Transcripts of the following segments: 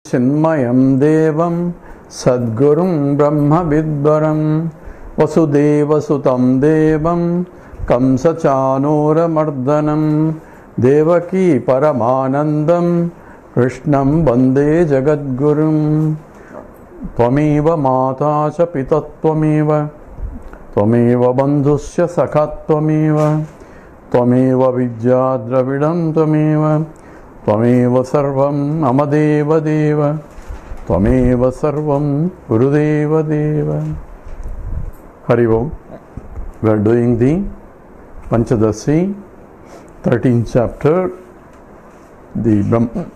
चिन्मयं देवं सद्गुरुं ब्रह्मविद्वरं वसुदेवसुतं देवं कंसचाणूरमर्दनं देवकी परमानन्दं कृष्णं वन्दे जगद्गुरुं त्वमेव माता च पिता त्वमेव बन्धुश्च सखा त्वमेव विद्या द्रविडं त्वमेव सर्वं मम देवदेव त्वमेव सर्वं गुरुदेव देव. Hari Om. We are doing the Panchadasi 13th chapter, the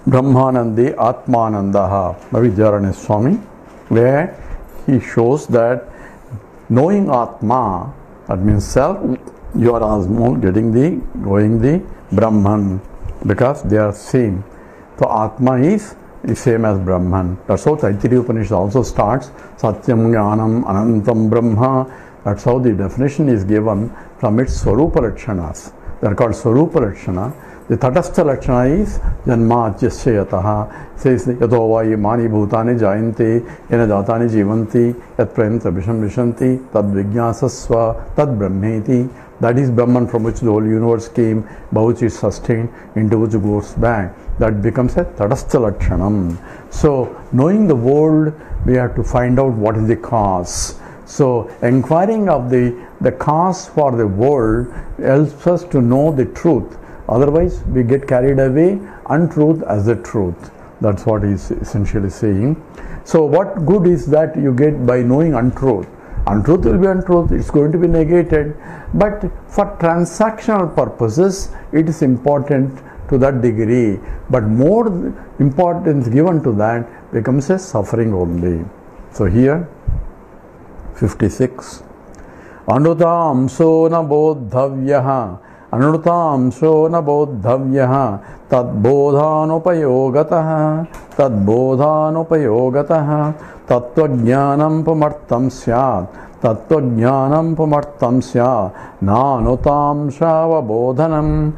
Brahmanandi Atmanandaha by Vidyaranya Swami, where he shows that knowing Atma, that means self, you are also going the Brahman, because they are same. So Atma is the same as Brahman. That's how Taittiriya Upanishad also starts, Satyam Jnanam Anantam Brahma. That's how the definition is given from its Swarupa Lakshanas. They are called Swarupa Lakshana. The Tatastha Lakshana is Janma Ajyasya Yataha. Says Yato vai Mani Bhutani Jayanti Yena Jatani Jivanti Yat Prayanta Visham Vishanti Tad Vijnasasva Tad Brahmeti. That is Brahman, from which the whole universe came, by which is sustained, into which goes back. That becomes a Tatastha Lakshanam. So, knowing the world, we have to find out what is the cause. So, inquiring of the cause for the world helps us to know the truth. Otherwise, we get carried away, untruth as the truth. That's what he's essentially saying. So, what good is that you get by knowing untruth? Untruth will be untruth, it's going to be negated. But for transactional purposes, it is important to that degree. But more importance given to that becomes a suffering only. So, here, 56. Anutamso na bodhavyaha Anutamso na bodhavyaha Tadbodhanupayogataha Tattvajnanam pamartam syat Tattvajnanam pamartam syat Nanutam shava bodhanam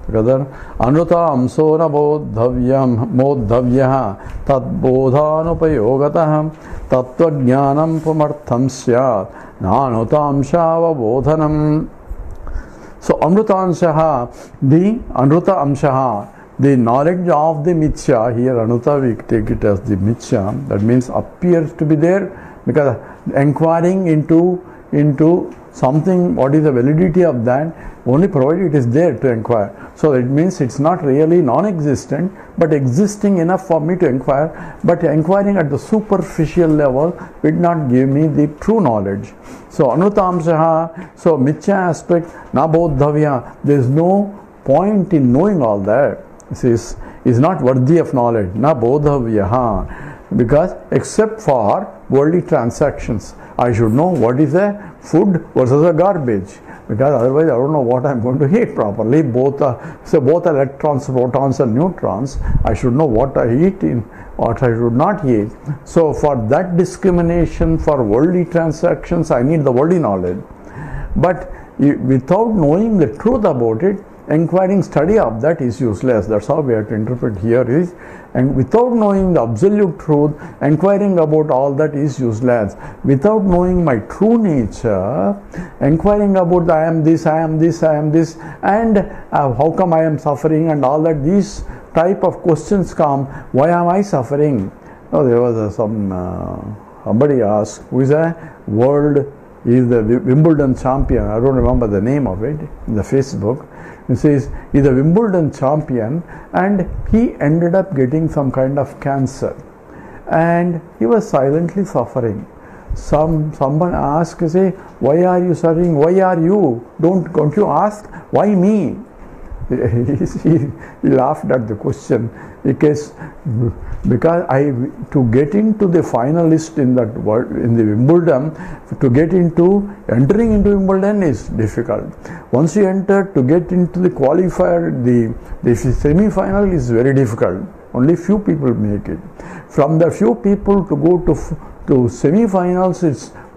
together. Anutamso na bodhavyaha Tadbodhanupayogataha Tattvajnanam pamartam syat Nanutam shava bodhanam. So Amruta Amshaha, the Anruta Amshaha, the knowledge of the Mithya, here Anuta we take it as the Mithya, that means appears to be there, because inquiring into something, what is the validity of that, only provided it is there to inquire. So it means it's not really non-existent, but existing enough for me to inquire, but inquiring at the superficial level will not give me the true knowledge. So Anutamsaha, so Mithya aspect, na bodhavya, there is no point in knowing all that. This is not worthy of knowledge, na bodhavya, because except for worldly transactions, I should know what is a food versus a garbage, because otherwise I don't know what I'm going to eat properly. Both electrons, protons and neutrons, I should know what I eat in, what I should not eat. So for that discrimination for worldly transactions, I need the worldly knowledge. But without knowing the truth about it, inquiring study of that is useless. That's how we have to interpret here is, and without knowing the absolute truth, inquiring about all that is useless. Without knowing my true nature, inquiring about I am this, and how come I am suffering and all that, these type of questions come. Why am I suffering? Oh, there was somebody asked, who is a world, is the Wimbledon champion, I don't remember the name of it, in the Facebook. He says he's a Wimbledon champion and he ended up getting some kind of cancer and he was silently suffering. Someone asked, say, why are you suffering? Why are you? Don't you ask, why me? He laughed at the question because to get into the finalist in that world, in the Wimbledon, entering into Wimbledon is difficult. Once you enter, to get into the qualifier, the semi-final is very difficult. Only few people make it. From the few people to go to semi-finals,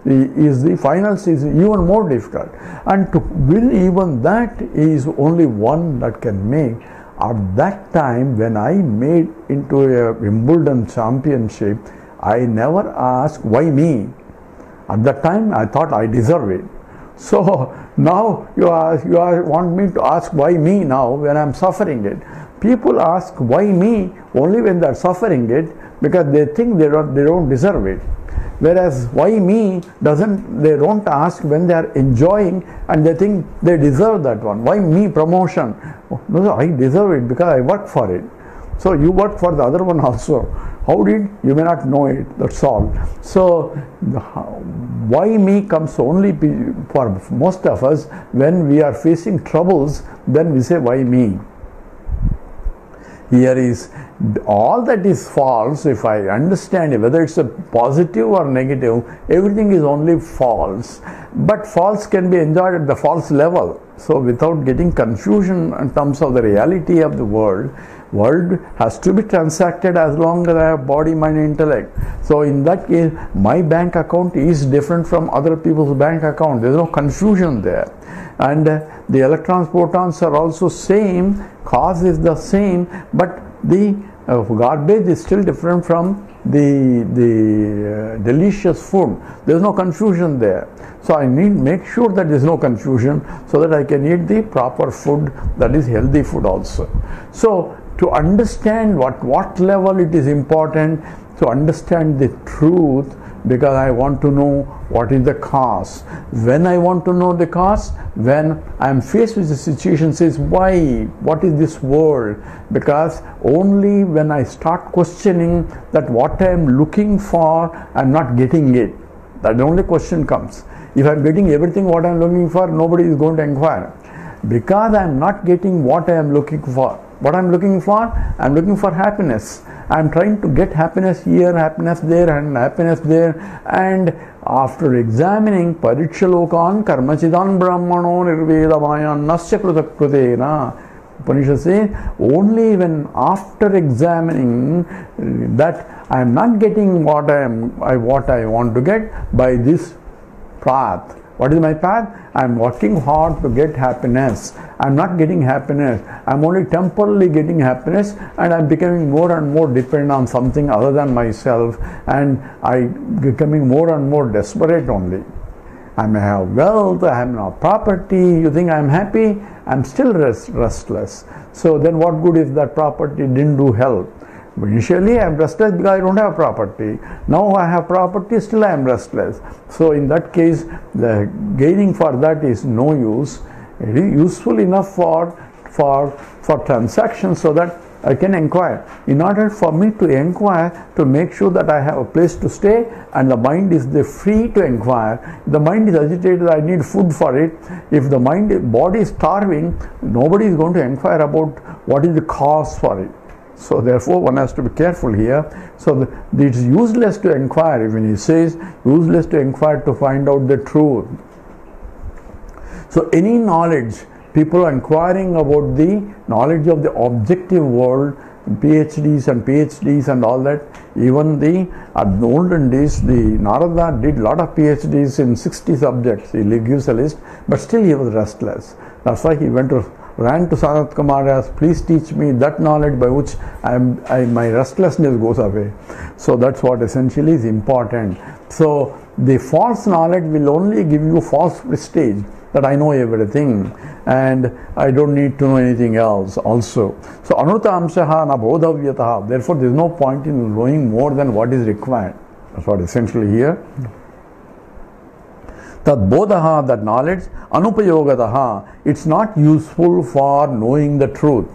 the finals is even more difficult, and to win even that is only one that can make. At that time, when I made into a Wimbledon championship, I never asked why me. At that time, I thought I deserve it. So now you want me to ask why me now when I'm suffering it. People ask why me only when they're suffering it, because they think they don't deserve it. Whereas why me they don't ask when they are enjoying and they think they deserve that one. Why me promotion? No, I deserve it because I work for it. So you work for the other one also. How did? You may not know it, that's all. So why me comes only for most of us when we are facing troubles, then we say why me. Here is all that is false. If I understand it, whether it's a positive or negative, everything is only false. But false can be enjoyed at the false level. So without getting confusion in terms of the reality of the world has to be transacted as long as I have body, mind, intellect. So in that case, my bank account is different from other people's bank account. There is no confusion there. And the electrons, protons are also same, cause is the same, but the garbage is still different from the delicious food. There is no confusion there. So I need make sure that there is no confusion so that I can eat the proper food, that is healthy food also. So to understand what level it is important to understand the truth, because I want to know what is the cause. When I want to know the cause, when I am faced with the situation, says why, what is this world? Because only when I start questioning that what I am looking for, I am not getting it. That the only question comes. If I am getting everything what I am looking for, nobody is going to inquire. Because I am not getting what I am looking for. What I am looking for? I am looking for happiness. I am trying to get happiness here, happiness there, and happiness there. And after examining Parikshalokan Karmachidan Brahmano Nirvedamayan Nasya Krutakrutena, Upanishad says, only when after examining that I am not getting what I want to get by this path. What is my path? I am working hard to get happiness. I am not getting happiness. I am only temporarily getting happiness, and I am becoming more and more dependent on something other than myself, and I am becoming more and more desperate only. I may have wealth, I have no property, you think I am happy, I am still restless. So then what good if that property didn't do help? But initially I am restless because I don't have property. Now I have property, still I am restless. So in that case, the gaining for that is no use. It is useful enough for transactions so that I can inquire. In order for me to inquire, to make sure that I have a place to stay and the mind is free to inquire. If the mind is agitated, I need food for it. If the body is starving, nobody is going to inquire about what is the cause for it. So therefore one has to be careful here. So it is useless to inquire. When he says useless to inquire to find out the truth. So any knowledge, people are inquiring about the knowledge of the objective world, PhDs and all that. Even at the olden days, the Narada did a lot of PhDs in 60 subjects. He gives a list, but still he was restless. That's why he ran to Sanat Kumar as, please teach me that knowledge by which my restlessness goes away. So that's what essentially is important. So the false knowledge will only give you false prestige that I know everything and I don't need to know anything else also. So Anuta Amshaha na bodhavyataha. Therefore there is no point in knowing more than what is required. That's what essentially here. Tad bodhaha, that knowledge, anupayogataha, it's not useful for knowing the truth.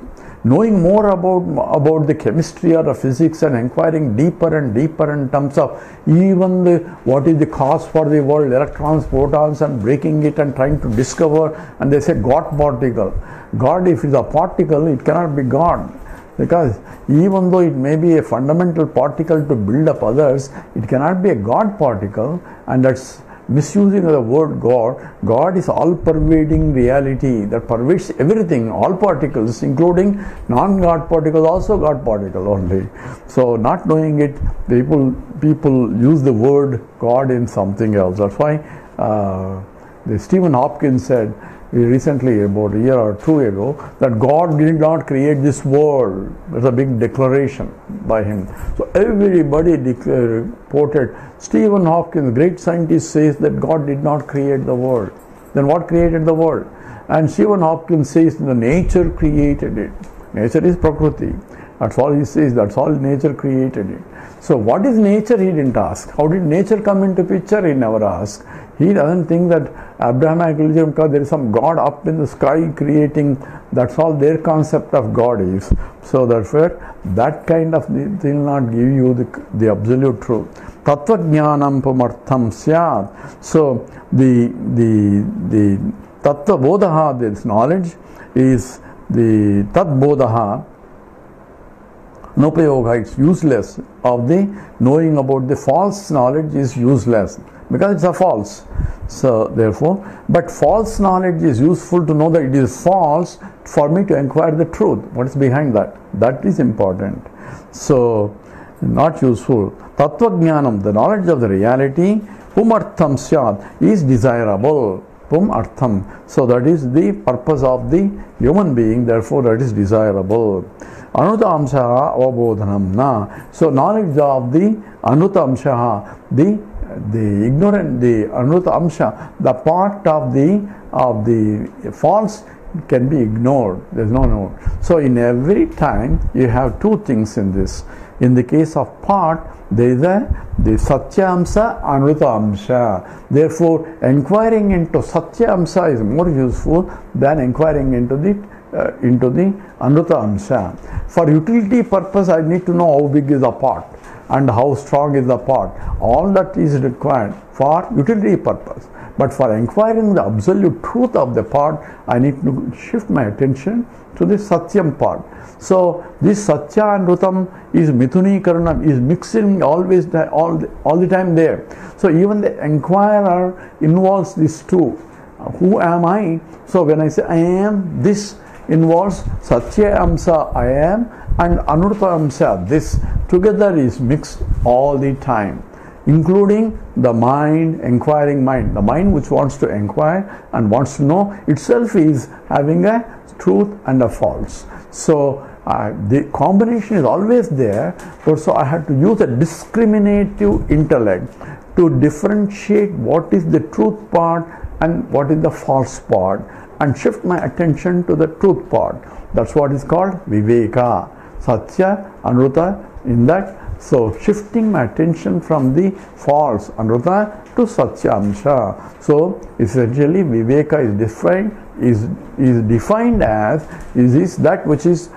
Knowing more about the chemistry or the physics and inquiring deeper and deeper in terms of even what is the cause for the world, electrons, protons, and breaking it and trying to discover, and they say God particle. God, if it's a particle, it cannot be God. Because even though it may be a fundamental particle to build up others, it cannot be a God particle, and that's misusing of the word God. God is all-pervading reality that pervades everything, all particles, including non-God particles, also God particle only. So not knowing it, people use the word God in something else. That's why Stephen Hopkins said, recently, about a year or two ago, that God did not create this world. There's a big declaration by him. So everybody reported. Stephen Hawking, great scientist, says that God did not create the world. Then what created the world? And Stephen Hawking says the nature created it. Nature is Prakriti. That's all he says. That's all nature created it. So what is nature? He didn't ask. How did nature come into picture? He never asked. He doesn't think that Abrahamic religion, because there is some God up in the sky creating. That's all their concept of God is. So therefore, that kind of thing will not give you the absolute truth. Tattva jnanam pumartham syat. So the tattva bodha, this knowledge, is the tat bodha. Nopayoga, it's useless. Of the knowing about the false knowledge is useless because it's a false. So therefore, but false knowledge is useful to know that it is false for me to inquire the truth. What is behind that? That is important. So not useful. Tattva jnanam, the knowledge of the reality, pumartham syat, is desirable. Pum artham. So that is the purpose of the human being, therefore that is desirable. Anuta amshaha avabodhanam na. So knowledge of the anuta amshaha, the ignorant, the anuta amsha, the part of the false can be ignored. There is no note. So in every time you have two things in this. In the case of part, there is the Satya Amsa, Anuta Amsa. Therefore, inquiring into Satya Amsa is more useful than inquiring into the Anuta Amsa. For utility purpose, I need to know how big is the part and how strong is the part. All that is required for utility purpose. But for inquiring the absolute truth of the part, I need to shift my attention to the Satyam part. So this Satya and Rutam is Mithunikaranam, is mixing always all the time there. So even the inquirer involves these two. Who am I? So when I say I am, this involves Satya Amsa, I am, and Anurta Amsa, this together is mixed all the time, including the mind, inquiring mind. The mind which wants to inquire and wants to know itself is having a truth and a false. So the combination is always there, but so I have to use a discriminative intellect to differentiate what is the truth part and what is the false part, and shift my attention to the truth part. That's what is called Viveka. Satya, Anuruta, in that. So shifting my attention from the false Anuruta to Satya Amsha. So essentially Viveka is defined as is that which is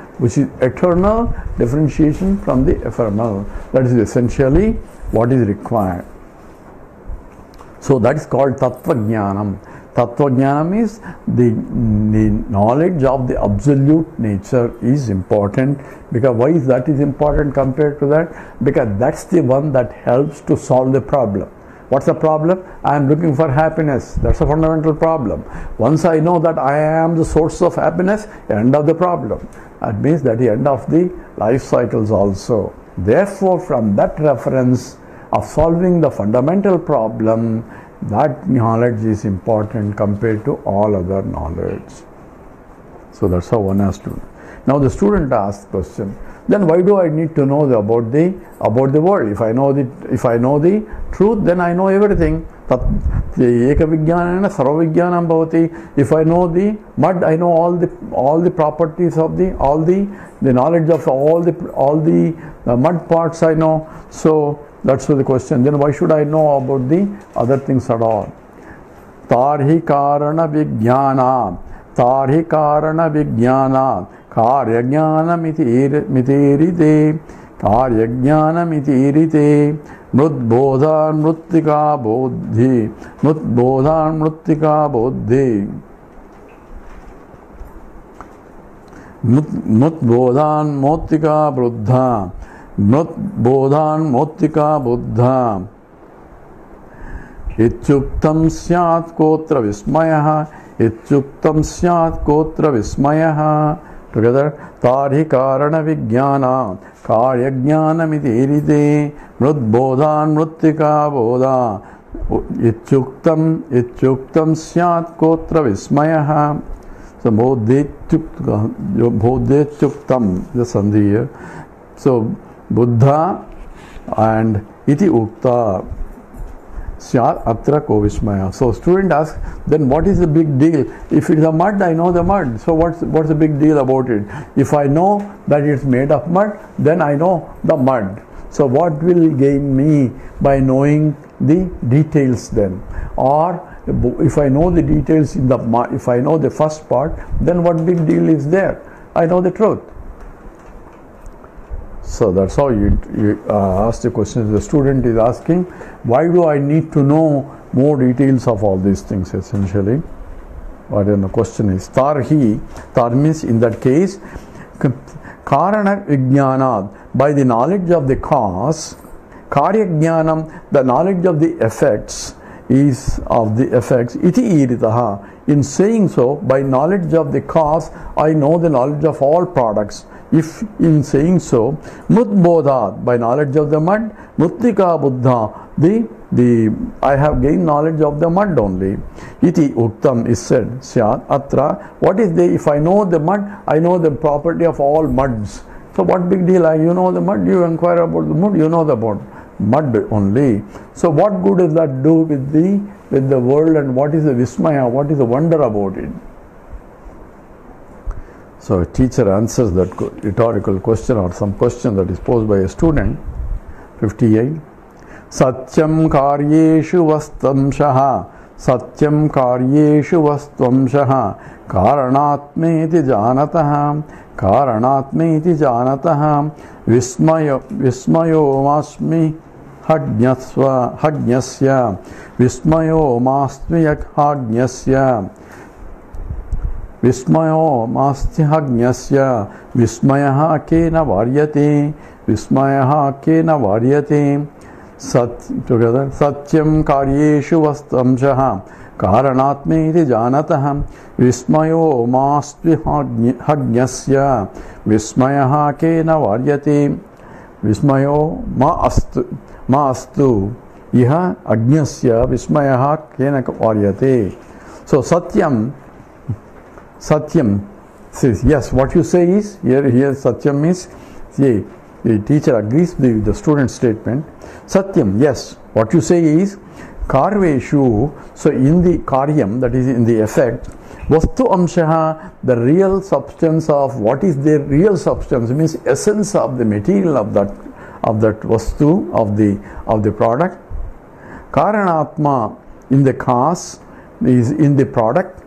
eternal differentiation from the ephemeral. That is essentially what is required. So that is called Tattva Jnanam. Tattva Jnanam is the knowledge of the absolute nature is important. Because why is that is important compared to that? Because that's the one that helps to solve the problem. What's the problem? I am looking for happiness. That's a fundamental problem. Once I know that I am the source of happiness, end of the problem. That means that the end of the life cycles also. Therefore, from that reference of solving the fundamental problem, that knowledge is important compared to all other knowledge. So that's how one has to. Now the student asks the question, then why do I need to know about the world? If I know the truth, then I know everything. Eka vijnanena sarva vijnanam bhavati. If I know the mud, I know all the properties of the knowledge of all the mud parts I know. So that's the question. Then why should I know about the other things at all? Tarhi karana vijnana. Tarhi karana vijnana. Karya jnanam mitirite. Karya jnanam mitirite. Mrutbodha mruttika bodhi. Mrutbodha mruttika bodhi. Mrutbodhan mottika bruddha. Mrutbodhan mottika buddha. Ityuktam syat kotra vismayaha. Ityuktam syat kotra vismayaha. Together, Tarhi karana vijnana. Karya jnana mitirite. Mrutbodhan mruttika bodha. ityuktam syat kotra vismayah. So bodhetyuktam, the sandhi here. So Buddha and iti ukta syat atra ko vismaya. So student asks, then what is the big deal? If it is a mud, I know the mud. So what's the big deal about it? If I know that it's made of mud, then I know the mud. So what will gain me by knowing the details then? Or if I know the details in if I know the first part, then what big deal is there? I know the truth. So that's how you ask the question. The student is asking, why do I need to know more details of all these things essentially? But then the question is, tar means in that case, karana vijnanad, by the knowledge of the cause, karya jnanam, the knowledge of the effects, is of the effects, iti iritaha. In saying so, by knowledge of the cause, I know the knowledge of all products. If in saying so, mudbodhat, by knowledge of the mud, muttika buddha, I have gained knowledge of the mud only. Iti uktam is said, syat atra. What is the, if I know the mud, I know the property of all muds. So what big deal? You know the mud, you inquire about the mud, you know about mud only. So what good does that do with the world, and what is the vismaya, what is the wonder about it? So a teacher answers that rhetorical question or some question that is posed by a student. 58. Satyam karyeshu vastamshaha, satyam karyeshu vastamshaha, karanatmeti janataha, karanatmeti janataha, vismayo masmi hajnyasya, vismayo masmi hajnyasya, vismayo masti hajnyasya, vismayaha kena varyate, vismayaha kena varyate. Together, satyam karyeshu vastamshaha, karanatmeti janataha, vismayo masti hajnyasya, vismayaha kena varyate. Vismayo ma astu iha ajnasya, vismayaha kena varyate. So satyam says, yes, what you say is, here satyam means, see, the teacher agrees with the student's statement. Satyam, yes, what you say is, karveshu, so in the karyam, that is in the effect, vastu amshaha, the real substance of, what is the real substance, means essence of the material of that vastu, of the product. Karanatma, in the cause, is in the product.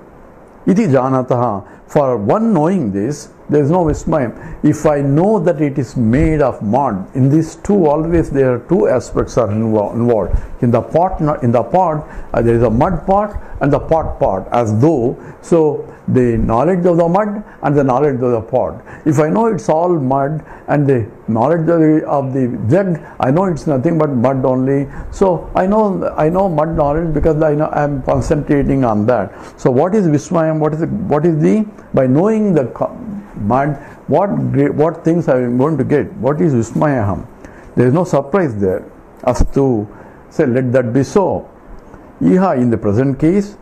Iti janataha, for one knowing this, there is no vismayam. If I know that it is made of mud, in these two, always there are two aspects are involved. In the pot, there is a mud pot and the pot part, as though, so the knowledge of the mud and the knowledge of the pot. If I know it's all mud and the knowledge of the jug, I know it's nothing but mud only. So I know mud knowledge because I know I am concentrating on that. So what is vismayam? What is the by knowing the mud, what things I am going to get? What is vismayaham? There is no surprise there. Astu, say let that be so. Iha, in the present case,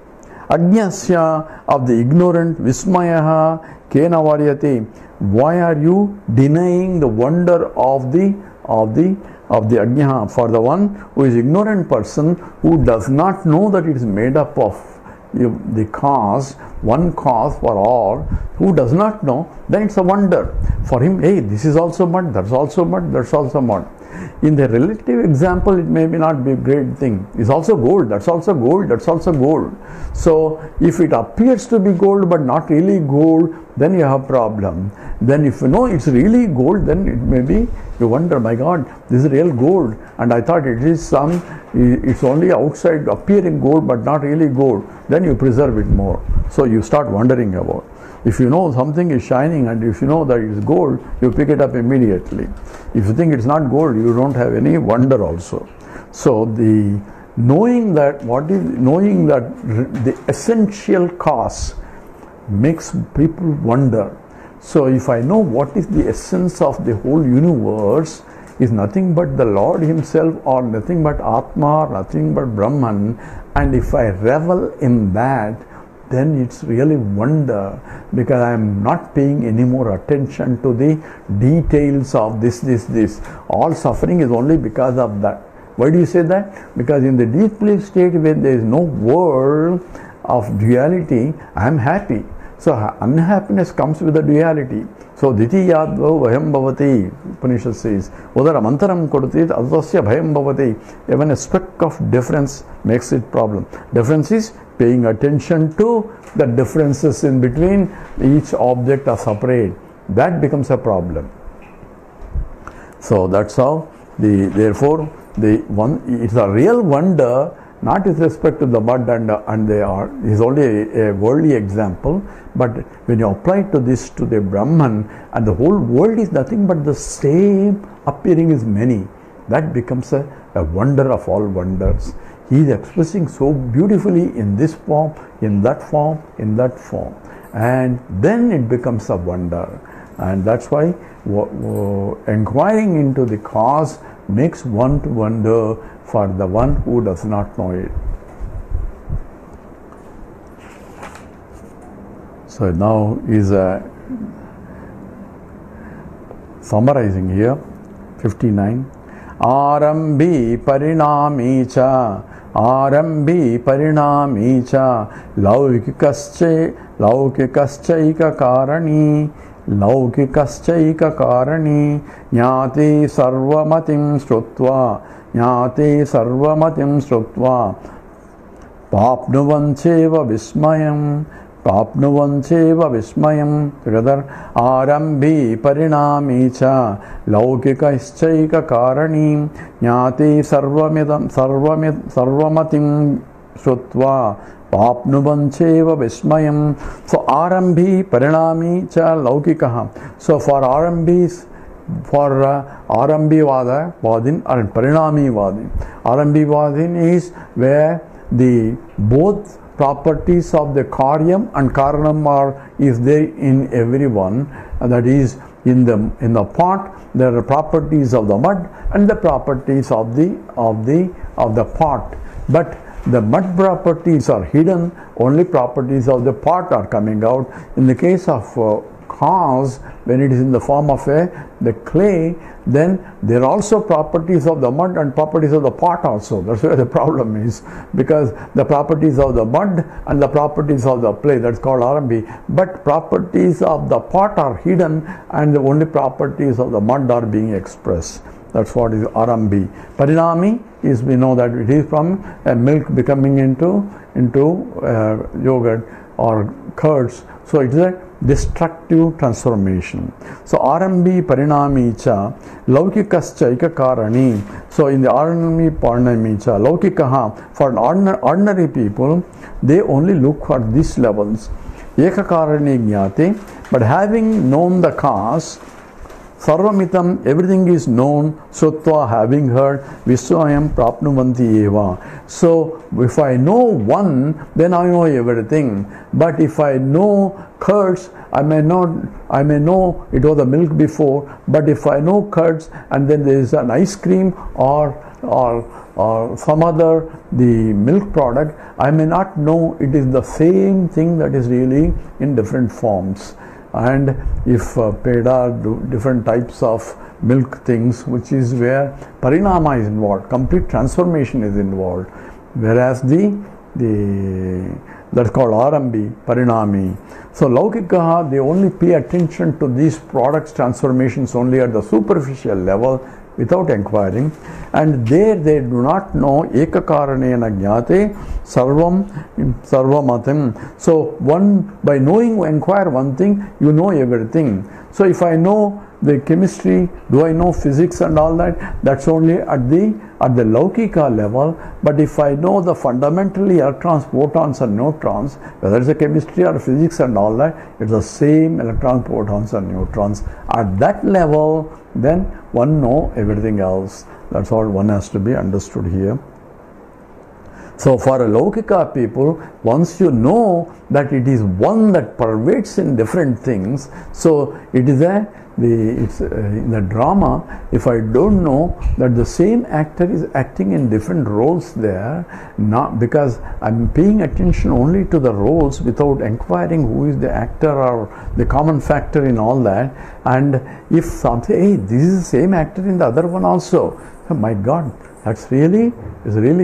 ajnasya, of the ignorant, vismayaha kena varyate. Why are you denying the wonder of the ajnaha? For the one who is ignorant person, who does not know that it is made up of the cause, one cause for all, who does not know, then it's a wonder. For him, hey, this is also mud, that's also mud, that's also mud. In the relative example, it may not be a great thing. It's also gold, that's also gold, that's also gold. So if it appears to be gold but not really gold, then you have a problem. Then if you know it's really gold, then it may be, you wonder, my God, this is real gold, and I thought it's only outside appearing gold but not really gold. Then you preserve it more. So you start wondering about. If you know something is shining and if you know that it's gold, you pick it up immediately. If you think it's not gold, you don't have any wonder also. So the knowing that the essential cause makes people wonder. So if I know what is the essence of the whole universe, is nothing but the Lord Himself, or nothing but Atma, or nothing but Brahman, and if I revel in that, then it's really wonder, because I am not paying any more attention to the details of this. All suffering is only because of that. Why do you say that? Because in the deep sleep state, when there is no world of duality, I am happy. So unhappiness comes with the duality. So ditiyadvo bhayam bhavati, Upanishad says, udaram antaram kodati advasya bhayam bhavati. Even a speck of difference makes it problem. Difference is paying attention to the differences in between each object are separate. That becomes a problem. So that's how therefore it's a real wonder, not with respect to the mud and they are, is only a worldly example, but when you apply to this to the Brahman, and the whole world is nothing but the same appearing is many, that becomes a wonder of all wonders. He is expressing so beautifully in this form, in that form, in that form, and then it becomes a wonder. And that's why inquiring into the cause makes one to wonder for the one who does not know it. So now is summarizing here, 59. Arambi parinami cha laukikaschaika karani jnati sarvamatim shrutva papnuvancheva vismayam together. Arambi parinami cha laukikaschaika karani jnati sarvamatim shrutva papnuvancheva vismayam. So Arambi parinami cha laukikaha. So for Arambis, for Arambivada Vadin and Parinami Vadin. Arambivadin is where the both properties of the Karyam and Karanam is there in everyone, and that is in the pot there are properties of the mud and the properties of the pot, but the mud properties are hidden, only properties of the pot are coming out. In the case of cause, when it is in the form of the clay, then there are also properties of the mud and properties of the pot also. That's where the problem is, because the properties of the mud and the properties of the clay, that's called Arambi, but properties of the pot are hidden and the only properties of the mud are being expressed. That's what is Arambi. Parinami is, we know that it is from milk becoming into yogurt or curds. So it is a destructive transformation. So Arambi parinami cha laukikaschaika karani. So in the Arambi parinami cha laukikaha, for ordinary people, they only look for these levels. Ekakarani jnate, but having known the cause, Sarvamitam, everything is known, Srutva, having heard, Viswayam Prapnuvanti Eva. So, if I know one, then I know everything. But if I know curds, I may know it was the milk before, but if I know curds and then there is an ice cream or some other the milk product, I may not know it is the same thing that is really in different forms. And if peda, different types of milk things, which is where parinama is involved, complete transformation is involved, whereas that's called Arambi, Parinami. So Laukikaha, they only pay attention to these products transformations only at the superficial level without inquiring, and there they do not know ekakaranena jnate sarvamatim. So one, by knowing, inquire one thing, you know everything. So if I know the chemistry, do I know physics and all that? That's only at the Laukika level. But if I know the fundamentally electrons, protons and neutrons, whether it's a chemistry or physics and all that, it's the same electrons, protons and neutrons. At that level, then one know everything else. That's all one has to be understood here. So for a Laukika people, once you know that it is one that pervades in different things, so it is in the drama, if I don't know that the same actor is acting in different roles there, not because I'm paying attention only to the roles without inquiring who is the actor or the common factor in all that, and if something, hey, this is the same actor in the other one also, oh my God, that's really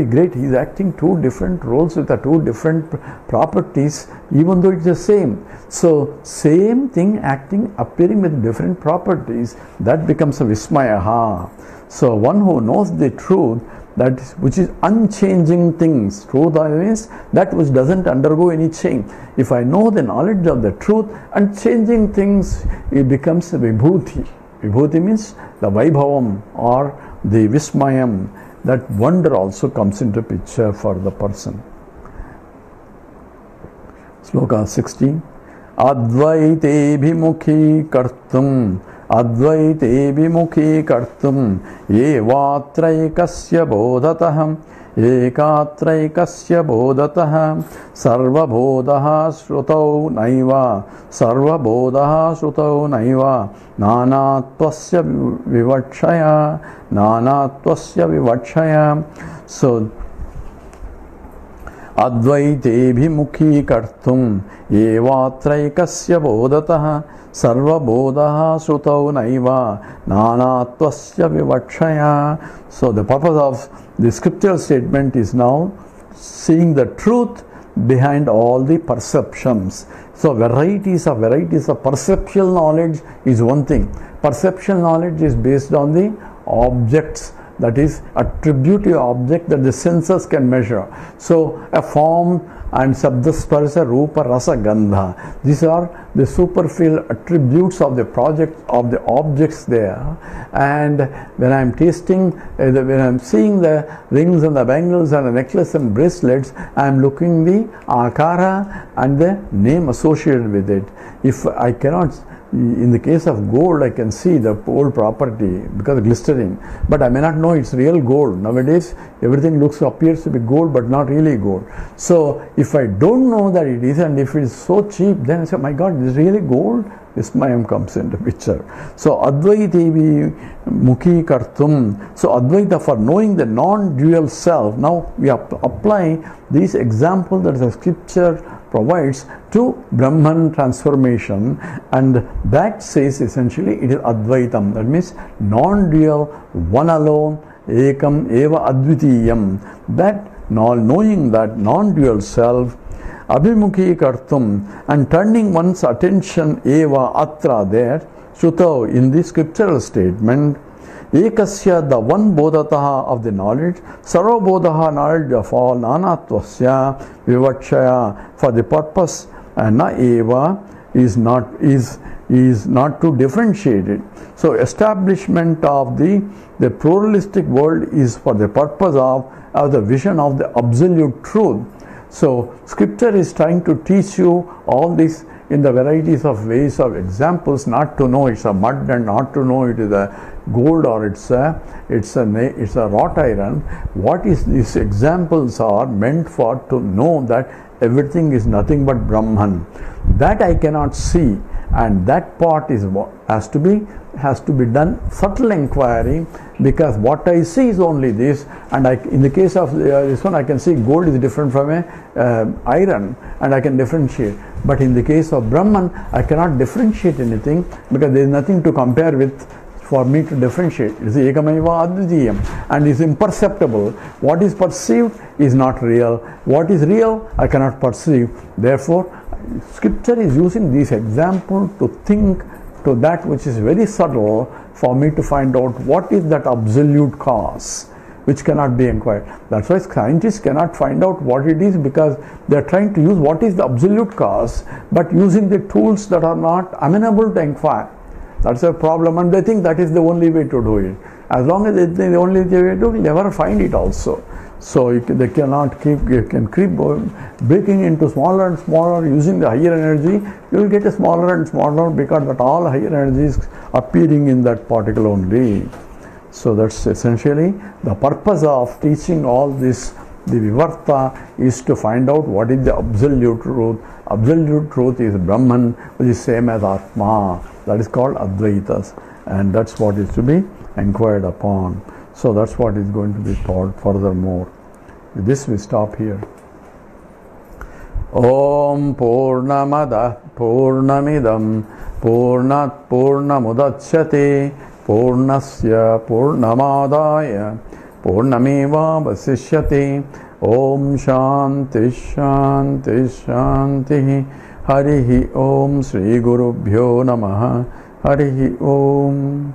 great. He's acting two different roles with the two different properties, even though it's the same. So same thing acting, appearing with different properties, that becomes a Vismayaha. So one who knows the truth, that is, which is unchanging things. Truth means that which doesn't undergo any change. If I know the knowledge of the truth, unchanging things, it becomes a Vibhuti. Vibhuti means the Vaibhavam or the Vismayam. That wonder also comes into picture for the person. Sloka 16. Advaite bhimukhi kartum Advaite bhimukhi kartum Yevatraikasya bodhataham Ekatraikasya bodhatah Sarvabodhaha shrutau naiva Sarvabodhaha shrutau naiva Nanatvasya vivakshaya Nanatvasya vivakshaya. So Advaite bhimukhi kartum Yevatraikasya bodhatah Sarvabodhaha shrutau naiva Nanatvasya vivakshaya. So the purpose of the scriptural statement is now seeing the truth behind all the perceptions. So varieties of perceptual knowledge is one thing. Perceptual knowledge is based on the objects, that is attributive object that the senses can measure. So a form and Sabda Sparsa Rupa Rasa Gandha, these are the superficial attributes of the project of the objects there. And when I am tasting, when I am seeing the rings and the bangles and the necklace and bracelets, I am looking the akara and the name associated with it. If I cannot, in the case of gold, I can see the gold property because of glistering, but I may not know it's real gold. Nowadays, everything appears to be gold, but not really gold. So if I don't know that it is, and if it is so cheap, then I say, my God, this is really gold. Vismayam comes into picture. So Advaita Mukhi Kartum. So Advaita, for knowing the non-dual self. Now we apply these examples that the scripture provides to Brahman transformation, and that says essentially it is Advaitam. That means non-dual, one alone, Ekam Eva Advitiyam. That knowing that non-dual self, Abhimukhi Kartum, and turning one's attention Eva Atra there, Shrutau, in the scriptural statement, Ekasya, the one bodhataha of the knowledge, Sarva bodhaha, knowledge of all, Nanatvasya vivakshaya, for the purpose, and na eva is not to differentiate it. So establishment of the pluralistic world is for the purpose of the vision of the absolute truth. So scripture is trying to teach you all this in the varieties of ways of examples, not to know it's a mud and not to know it is a gold or it's a wrought iron. What is these examples are meant for, to know that everything is nothing but Brahman. That I cannot see, and that part is what has to be done subtle inquiry, because what I see is only this, and in the case of this one, I can see gold is different from a iron, and I can differentiate. But in the case of Brahman, I cannot differentiate anything because there is nothing to compare with for me to differentiate. It is Ekamaiva Advitiyam, and is imperceptible. What is perceived is not real. What is real, I cannot perceive. Therefore, scripture is using this example to think to that which is very subtle for me to find out what is that absolute cause which cannot be inquired. That's why scientists cannot find out what it is, because they are trying to use what is the absolute cause, but using the tools that are not amenable to inquire. That's a problem, and they think that is the only way to do it. As long as it's the only way to do it, they never find it also. So they cannot keep breaking into smaller and smaller using the higher energy. You will get a smaller and smaller, because that all higher energy is appearing in that particle only. So that's essentially the purpose of teaching all this The Vivarta is to find out what is the absolute truth. Absolute truth is Brahman, which is same as Atma. That is called Advaitas, and that's what is to be inquired upon. So that's what is going to be taught furthermore. With this we stop here. Om Purnamada Purnamidam Purnat Purnamudachyate Purnasya Purnamadaya Purnameva Vasishyate. Om Shanti Shanti Shanti. Harihi Om Sri Gurubhyo Namaha. Harihi Om.